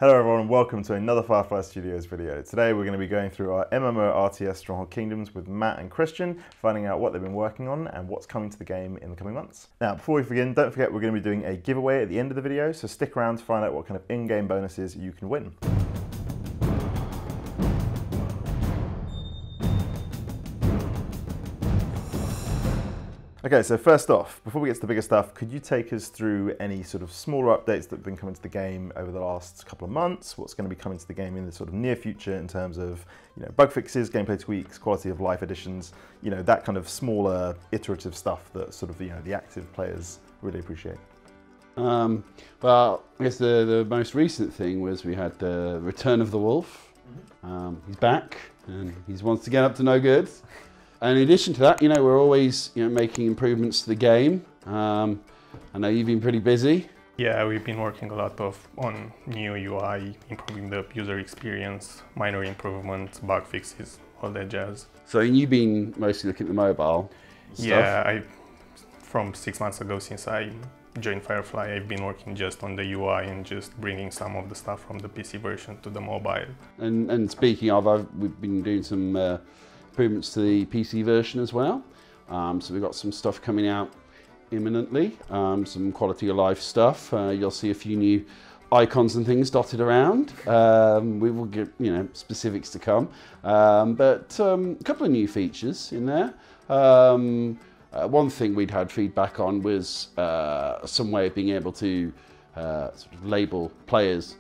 Hello everyone and welcome to another Firefly Studios video. Today we're going to be going through our MMO RTS Stronghold Kingdoms with Matt and Cristian, finding out what they've been working on and what's coming to the game in the coming months. Now before we begin, don't forget we're going to be doing a giveaway at the end of the video, so stick around to find out what kind of in-game bonuses you can win. Okay, so first off, before we get to the bigger stuff, could you take us through any sort of smaller updates that have been coming to the game over the last couple of months? What's going to be coming to the game in the sort of near future in terms of, bug fixes, gameplay tweaks, quality of life additions, that kind of smaller iterative stuff that sort of, the active players really appreciate? Well, I guess the most recent thing was we had the return of the wolf. He's back and he's once again up to no good. And in addition to that, we're always making improvements to the game. I know you've been pretty busy. Yeah, we've been working a lot on new UI, improving the user experience, minor improvements, bug fixes, all that jazz. So you've been mostly looking at the mobile stuff? Yeah, from 6 months ago since I joined Firefly, I've been working just on the UI and just bringing some of the stuff from the PC version to the mobile. And speaking of, we've been doing some improvements to the PC version as well. So we've got some stuff coming out imminently, some quality of life stuff. You'll see a few new icons and things dotted around. We will get specifics to come, but a couple of new features in there. One thing we'd had feedback on was some way of being able to sort of label players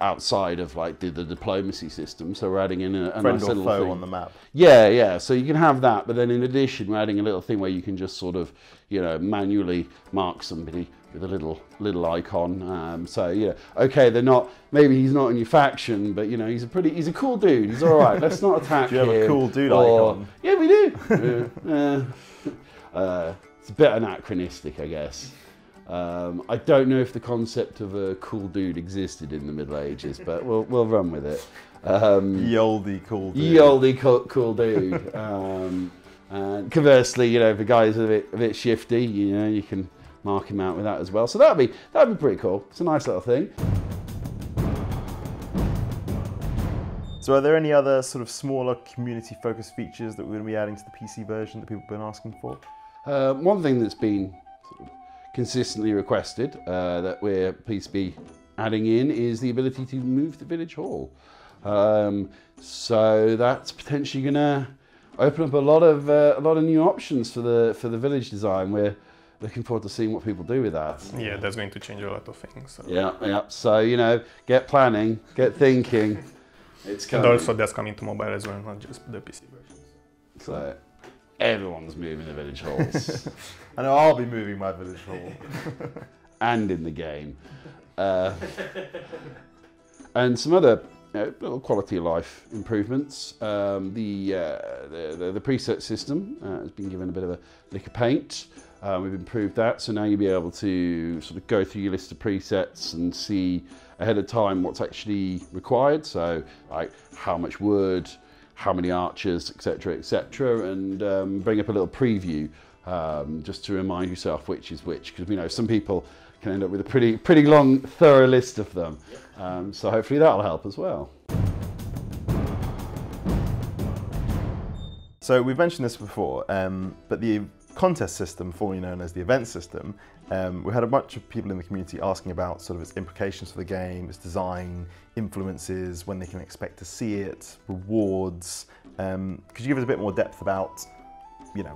outside of like the diplomacy system, so we're adding in a nice little foe thing on the map. Yeah. So you can have that, but then in addition, we're adding a little thing where you can just sort of, manually mark somebody with a little icon. Okay, maybe he's not in your faction, but he's a cool dude. He's all right. Let's not attack him. Do you have a cool dude icon? Yeah, we do. It's a bit anachronistic, I guess. I don't know if the concept of a cool dude existed in the Middle Ages, but we'll run with it. Ye olde cool dude. Ye olde cool dude. And conversely, if a guy's a bit shifty, you can mark him out with that as well. So that'd be pretty cool. It's a nice little thing. So are there any other sort of smaller community-focused features that we're going to be adding to the PC version that people have been asking for? One thing that's been consistently requested that we're pleased to be adding in is the ability to move the village hall. So that's potentially going to open up a lot of new options for the village design. We're looking forward to seeing what people do with that. Yeah, that's going to change a lot of things. So. Yeah. So get planning, get thinking. It's coming. And also that's coming to mobile as well, not just the PC version. So everyone's moving the village halls. I know I'll be moving my village hall. And in the game. And some other little quality of life improvements. The preset system has been given a bit of a lick of paint. We've improved that, so now you'll be able to sort of go through your list of presets and see ahead of time what's actually required. So like how much wood, how many archers, etc., and bring up a little preview just to remind yourself which is which, because we know some people can end up with a pretty long, thorough list of them. So hopefully that'll help as well. So we've mentioned this before, but the contest system, formerly known as the event system, we had a bunch of people in the community asking about sort of its implications for the game, its design, influences, when they can expect to see it, rewards. Could you give us a bit more depth about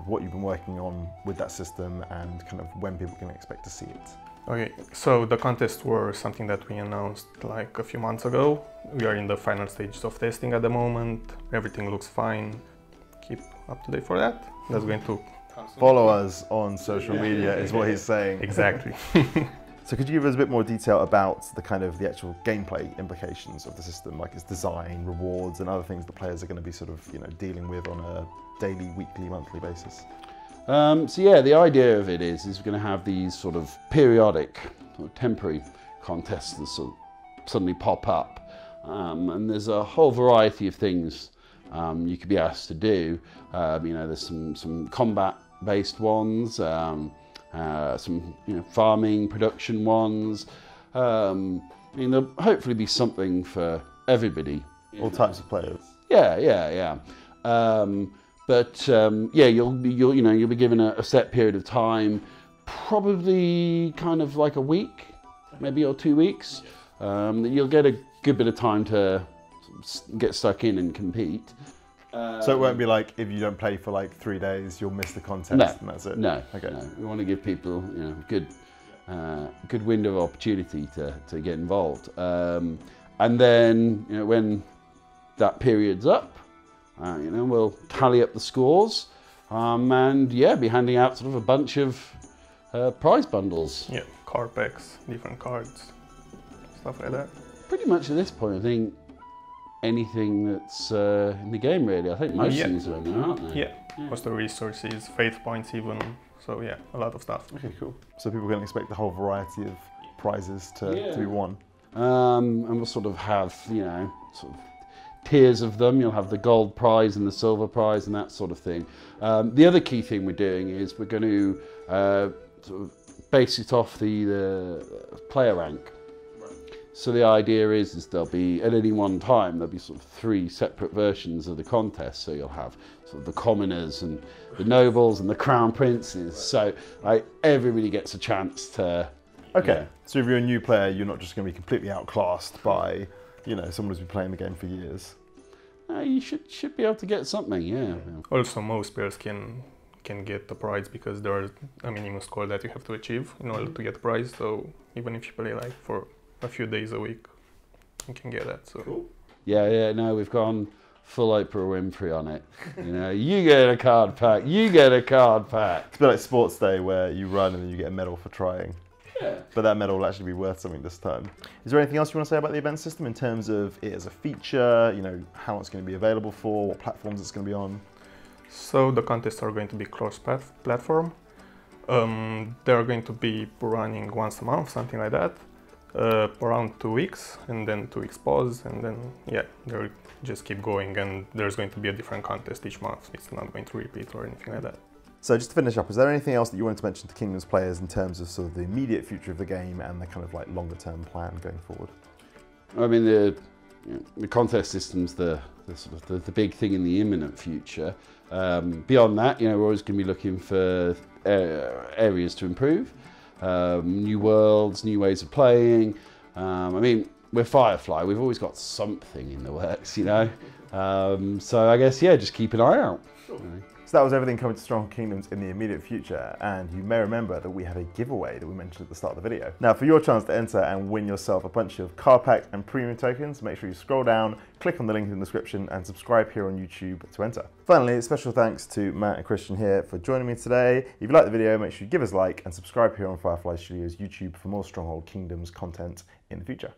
what you've been working on with that system and kind of when people can expect to see it? Okay, so the contests were something that we announced like a few months ago. We are in the final stages of testing at the moment. Everything looks fine. Keep up to date for that. That's going to follow us on social media is what he's saying. Exactly. So could you give us a bit more detail about the actual gameplay implications of the system, like its design, rewards, and other things the players are going to be sort of dealing with on a daily, weekly, monthly basis? So yeah, the idea of it is we're going to have these sort of periodic, temporary contests that sort of suddenly pop up, and there's a whole variety of things you could be asked to do. There's some combat-based ones, some farming, production ones, I mean, there'll hopefully be something for everybody. All types of players. Yeah. Yeah, you'll be given a set period of time, probably kind of like a week, maybe, or 2 weeks. You'll get a good bit of time to get stuck in and compete. So it won't be like if you don't play for like 3 days, you'll miss the contest and that's it? No, okay. No. We want to give people good window of opportunity to get involved. And then when that period's up, we'll tally up the scores and be handing out sort of a bunch of prize bundles. Yeah, card packs, different cards, stuff like that. Pretty much at this point, I think anything that's in the game really. I think most things are in there, aren't they? Yeah, most of the resources, faith points even. So yeah, a lot of stuff. Okay, cool. So people can expect the whole variety of prizes to be won. And we'll sort of have, sort of tiers of them. You'll have the gold prize and the silver prize and that sort of thing. The other key thing we're doing is we're going to sort of base it off the player rank. So the idea is there'll be, at any one time, there'll be sort of 3 separate versions of the contest. So you'll have sort of the commoners and the nobles and the crown princes. So everybody gets a chance to... Okay, so if you're a new player, you're not just going to be completely outclassed by, someone who's been playing the game for years. You should be able to get something, yeah. Also, most players can get the prize because there's a minimum score that you have to achieve in order to get the prize. So even if you play like for a few days a week, you can get that. So cool. Yeah. No, we've gone full Oprah Winfrey on it. You get a card pack. You get a card pack. It's a bit like Sports Day where you run and then you get a medal for trying. Yeah. But that medal will actually be worth something this time. Is there anything else you want to say about the event system in terms of it as a feature? How it's going to be available for, what platforms it's going to be on? So the contests are going to be cross-platform. They're going to be running once a month, something like that. Around 2 weeks, and then 2 weeks pause, and then they'll just keep going, and there's going to be a different contest each month. It's not going to repeat or anything like that. So just to finish up, is there anything else that you wanted to mention to Kingdoms players in terms of sort of the immediate future of the game and the kind of like longer term plan going forward? I mean, the contest system's the big thing in the imminent future. Beyond that, we're always going to be looking for areas to improve. New worlds, new ways of playing. I mean, we're Firefly, we've always got something in the works, So I guess, just keep an eye out. So that was everything coming to Stronghold Kingdoms in the immediate future, and you may remember that we have a giveaway that we mentioned at the start of the video. Now, for your chance to enter and win yourself a bunch of card pack and premium tokens, make sure you scroll down, click on the link in the description, and subscribe here on YouTube to enter. Finally, special thanks to Matt and Cristian here for joining me today. If you liked the video, make sure you give us a like and subscribe here on Firefly Studios YouTube for more Stronghold Kingdoms content in the future.